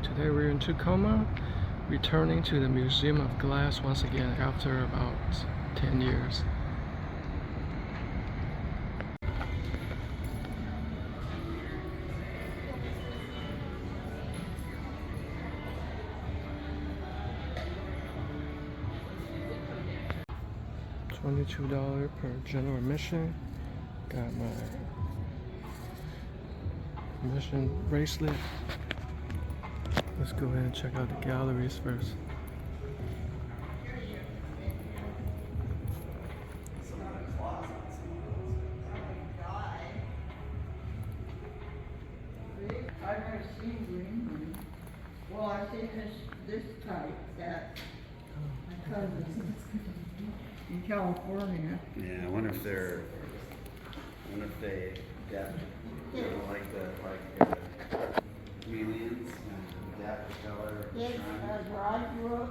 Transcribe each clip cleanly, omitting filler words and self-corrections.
Today we're in Tacoma, returning to the Museum of Glass once again after about 10 years. $22 per general admission. Got my admission bracelet. Let's go ahead and check out the galleries first. I've never seen green. Well, I've seen this type that my cousin in California. Yeah, I wonder if they adapt, like chameleons, adapt the color. It's where I grew up.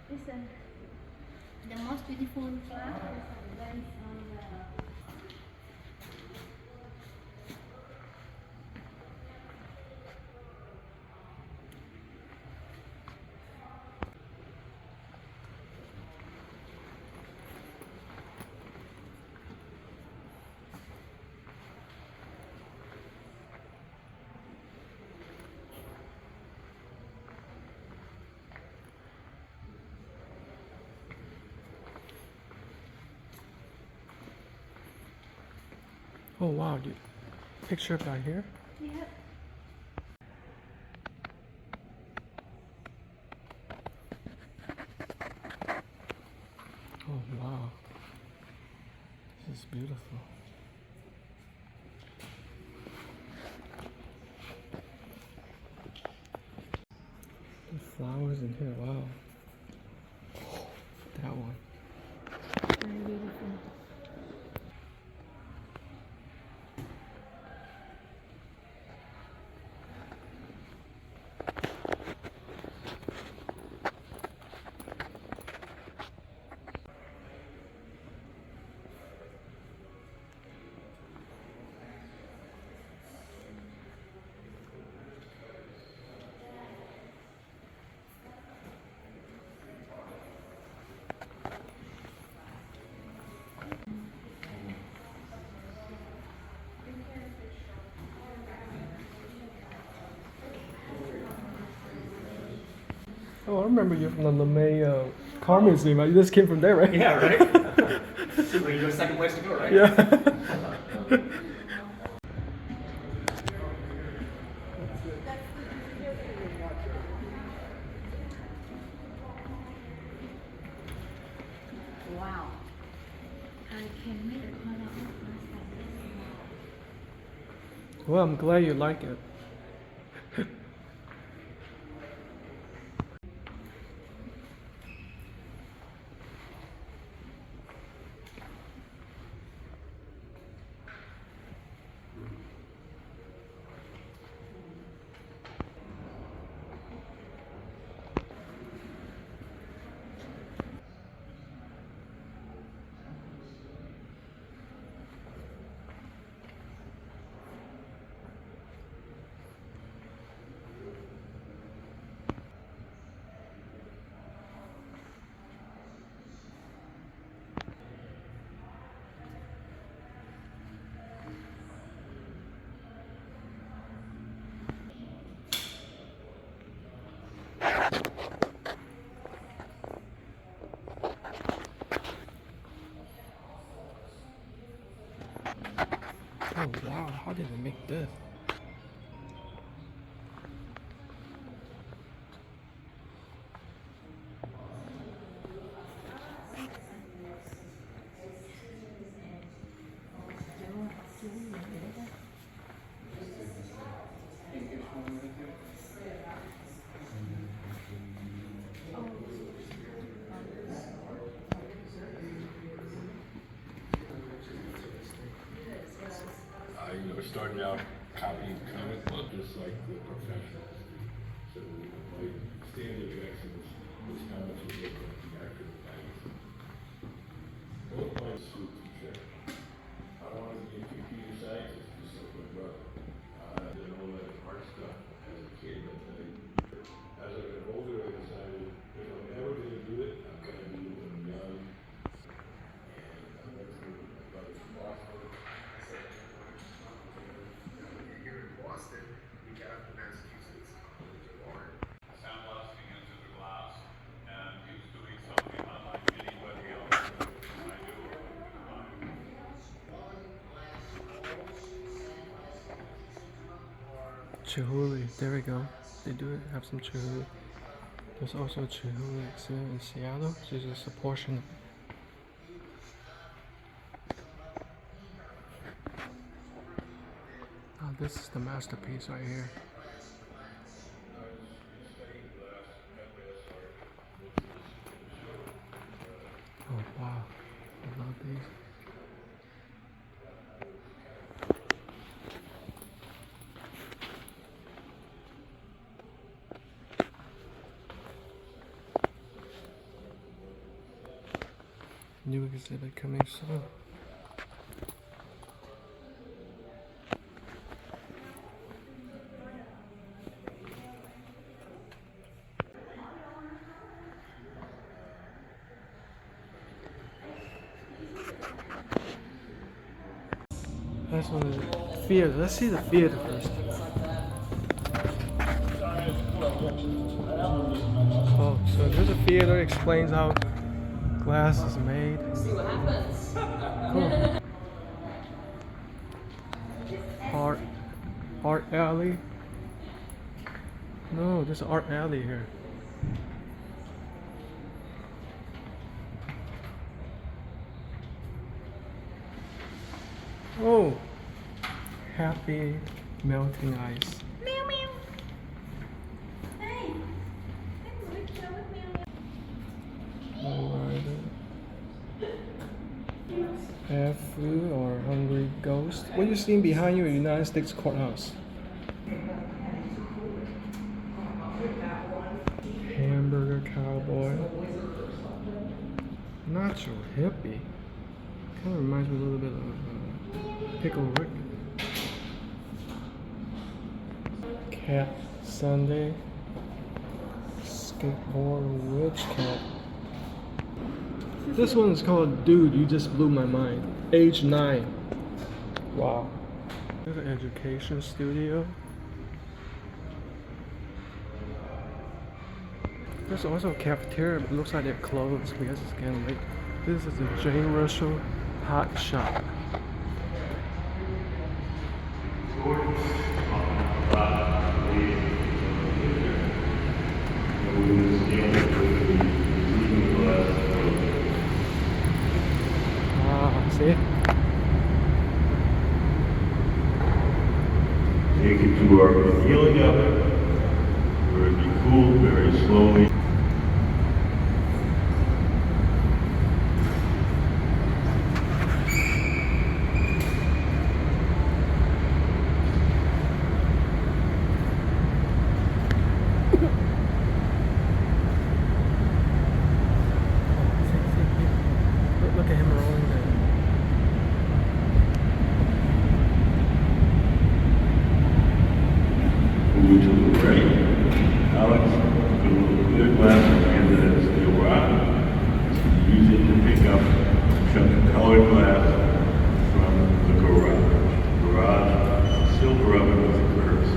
Listen, the most beautiful flower that is on the Oh wow, dude. Picture up right here? Yep. Oh wow. This is beautiful. The flowers in here, wow. That one. Very beautiful. Oh, I remember you from the LeMay Car Museum. You just came from there, right? Yeah, right? Seems like the second place to go, right? Yeah. Wow. I can make a color of this. Well, I'm glad you like it. Oh wow, how did they make this? started out copying comic book, just like the professionals do. So my standard of excellence was how much it looked like the actor in the magazine. Both my school teacher. I wanted to be a computer scientist, just like my brother. I did all that art stuff as a kid, but then as I got older, I decided if I'm ever going to do it, I'm going to do it when I'm young. And I went to my brother's Boston. Here in Boston, we got the Massachusetts College of Art. Sandblasting into the glass, and he was doing something unlike anybody else I knew or could find. Chihuly, there we go. They do have some chihuly. There's also chihuly exhibit in Seattle. This is a portion. Oh, this is the masterpiece right here. Oh wow, I love these. New exhibit coming soon. That's one of the theater. Let's see the theater first. Oh, so there's a theater, explains how glass is made. See what happens. Cool. Art alley. No, there's an art alley here. Oh, happy melting ice. Meow meow. Hey. Alright. Have food or hungry ghost. What you seeing behind you is United States Courthouse. Hamburger cowboy. Nacho hippie. Kind of reminds me a little bit of Pickle Rick. Cat Sunday. Skateboard witch cat. This one is called Dude, You Just Blew My Mind. Age 9. Wow. There's an education studio. There's also a cafeteria, but it looks like they're closed because it's getting late. This is a Jane Russell hot shop. See? Take it to our feeling of it, where it be cool very slowly. Look at him rolling there. Moving to the right, Alex, put a little clear glass in the end of that steel rod. Use it to pick up a chunk of colored glass from the garage. Garage, silver oven with curves.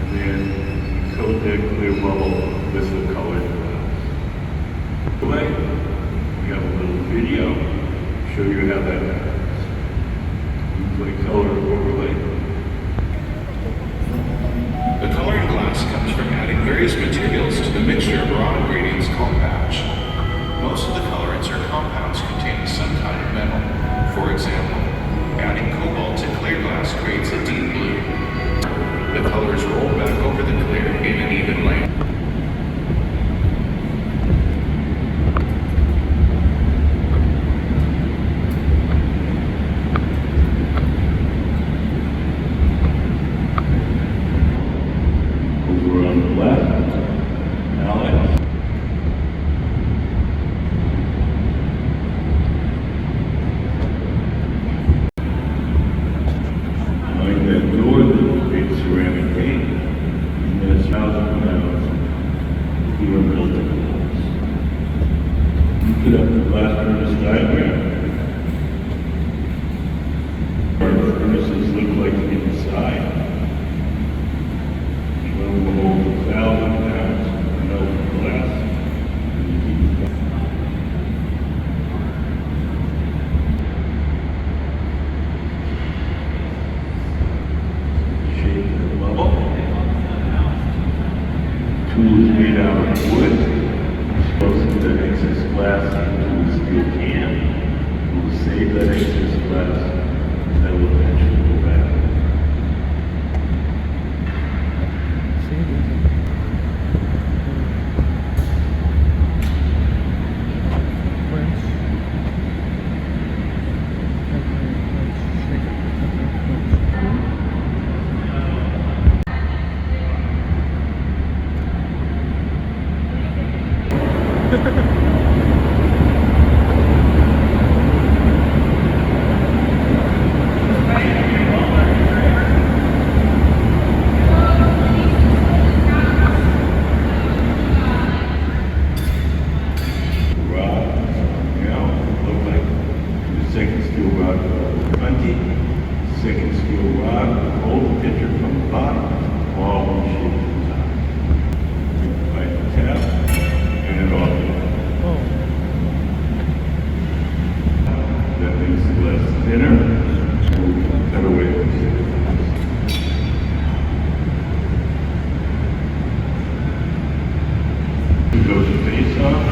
And then coat that clear bubble with the colored glass. Way, we have a little video show you how that happens. We play color overlay. The colored glass comes from adding various materials to the mixture of raw ingredients called batch. Most of the colorants or compounds containing some kind of metal. For example, adding cobalt to clear glass creates a deep blue. The color is rolled back over the clear in an even layer. furnaces look like inside. One will hold 1,000 pounds of melted glass. Shape the level. Tool is made out of wood. Exposes the excess glass into a steel can. We'll save that excess glass that will eventually go back. See, there's a French. Rod, look like the second steel rod fronty, second steel rod, hold the picture from the bottom, all one shape at the top. Right tap, and it off. Oh, That makes the glass thinner, so we can cut away with it. Goes the face off.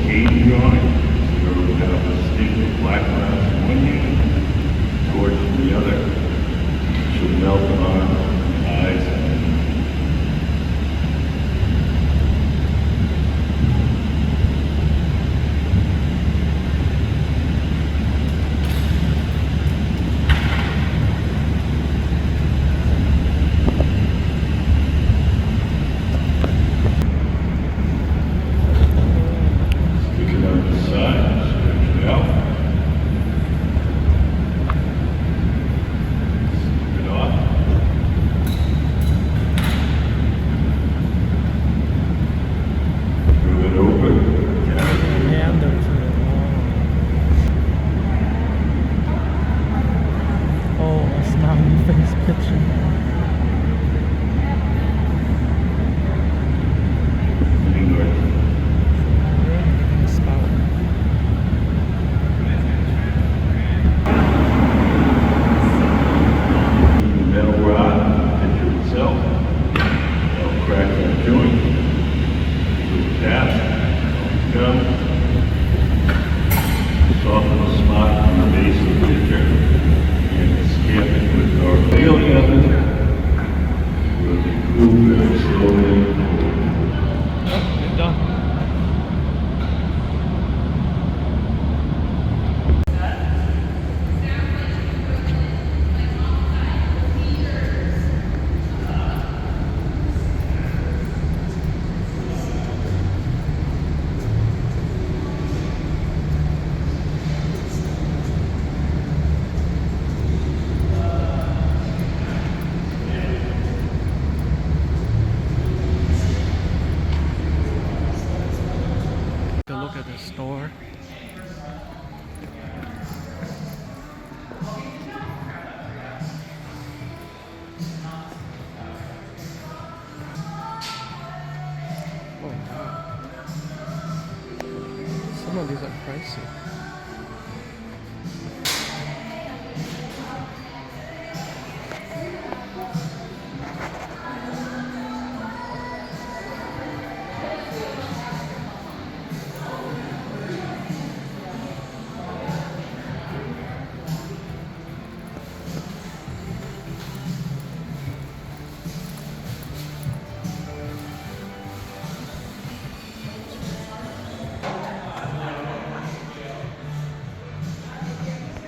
Cane drawing, where we have a stick of black glass in one hand, torch in the other. Should melt on eyes. Stick it on the side, stretch it out. Snip it off. Move it over. hand or two. Oh, a smiley face picture. Inward. Spout. The metal rod, picture itself. I'll crack that joint. Little tap. Come. Soften the spot on the base of the picture. And stamp it with our peeling oven. Really cool, very slowly. Oh, you're done. To look at the store. Oh wow. Some of these are pricey.